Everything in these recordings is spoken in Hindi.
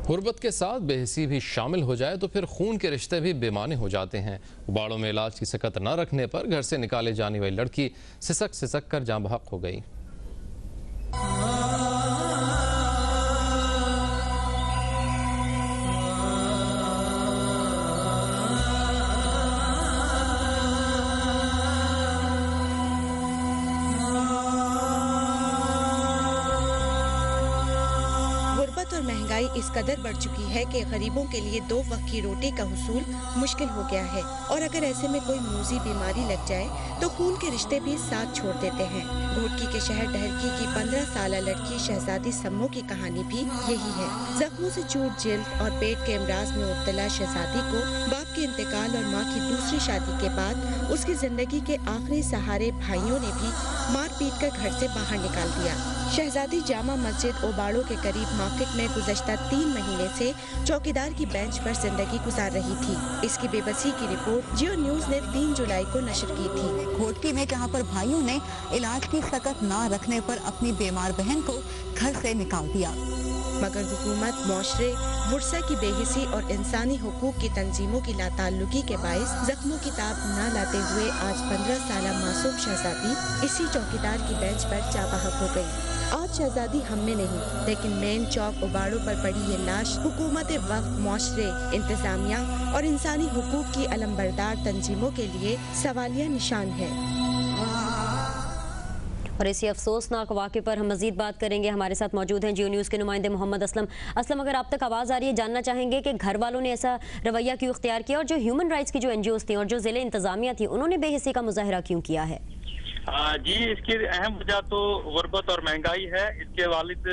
गुर्बत के साथ बेहिसी भी शामिल हो जाए तो फिर खून के रिश्ते भी बेमाने हो जाते हैं। उबाड़ों में इलाज की सकत न रखने पर घर से निकाले जाने वाली लड़की सिसक सिसक कर जाँ बहक हो गई। गुर्बत और महंगाई इस कदर बढ़ चुकी है कि गरीबों के लिए 2 वक्त की रोटी का हुसूल मुश्किल हो गया है और अगर ऐसे में कोई मूजी बीमारी लग जाए तो खून के रिश्ते भी साथ छोड़ देते हैं। घोटकी के शहर डहरकी की 15 साल लड़की शहजादी सम्मो की कहानी भी यही है। जख्मों से चूर जिल्द और पेट के अमराज में मुब्तला शहजादी को बाप के इंतकाल और माँ की दूसरी शादी के बाद उसकी जिंदगी के आखिरी सहारे भाइयों ने भी मार पीट कर घर से बाहर निकाल दिया। शहजादी जामा मस्जिद ओबाड़ो के करीब मार्केट में गुज़श्ता 3 महीने से चौकीदार की बेंच पर जिंदगी गुजार रही थी। इसकी बेबसी की रिपोर्ट जियो न्यूज ने 3 जुलाई को नशर की थी। घोटकी में जहां पर भाइयों ने इलाज की सकत न रखने पर अपनी बीमार बहन को घर से निकाल दिया, मगर हुकूमत, मुआशरे, वर्सा की बेहिसी और इंसानी हुकूक की तंजीमों की लाताल्लुकी के बाइस जख्मों की ताब न लाते हुए आज 15 साल मासूम शहजादी इसी चौकीदार की बेंच पर चाबहक हो गई। आज शहजादी हम में नहीं लेकिन मेन चौक उबाड़ों पर पड़ी ये लाश हुकूमत वक्त, मुआशरे, इंतजामिया और इंसानी हुकूक की अलमबरदार तंजीमों के लिए सवालिया निशान है। और इसी अफसोसनाक वाक़े पर हम मजीद बात करेंगे। हमारे साथ मौजूद हैं जियो न्यूज़ के नुमाइंदे मोहम्मद असलम। अगर आप तक आवाज़ आ रही है, जानना चाहेंगे कि घर वालों ने ऐसा रवैया क्यों इख्तियार किया और जो ह्यूमन राइट्स की जो NGOs थी और जो ज़िले इंतज़ामिया थी उन्होंने बेहिसी का मुजाहरा क्यों किया है? जी, इसकी अहम वजह तो गुर्बत और महंगाई है। इसके वालिद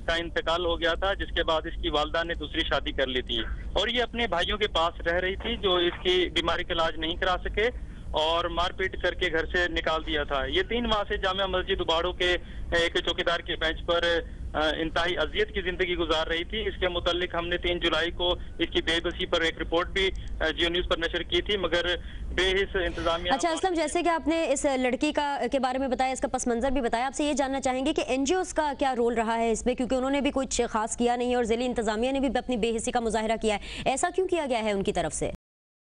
का इंतकाल हो गया था, जिसके बाद इसकी वालदा ने दूसरी शादी कर ली थी और ये अपने भाइयों के पास रह रही थी जो इसकी बीमारी का इलाज नहीं करा सके और मारपीट करके घर से निकाल दिया था। ये 3 माह से जामिया मस्जिद उबाड़ो के एक चौकीदार के बेंच पर इंतहाई अजियत की जिंदगी गुजार रही थी। इसके मुतालिक हमने 3 जुलाई को इसकी बेबसी पर एक रिपोर्ट भी जियो न्यूज़ पर नशर की थी, मगर बेहिस इंतजामिया। अच्छा असलम, जैसे कि आपने इस लड़की के बारे में बताया, इसका पस मंजर भी बताया, आपसे ये जानना चाहेंगे कि NGOs का क्या रोल रहा है इसमें, क्योंकि उन्होंने भी कुछ खास किया नहीं और ज़िले इंतजामिया ने भी अपनी बेहिसी का मुजाहरा किया है। ऐसा क्यों किया गया है उनकी तरफ से?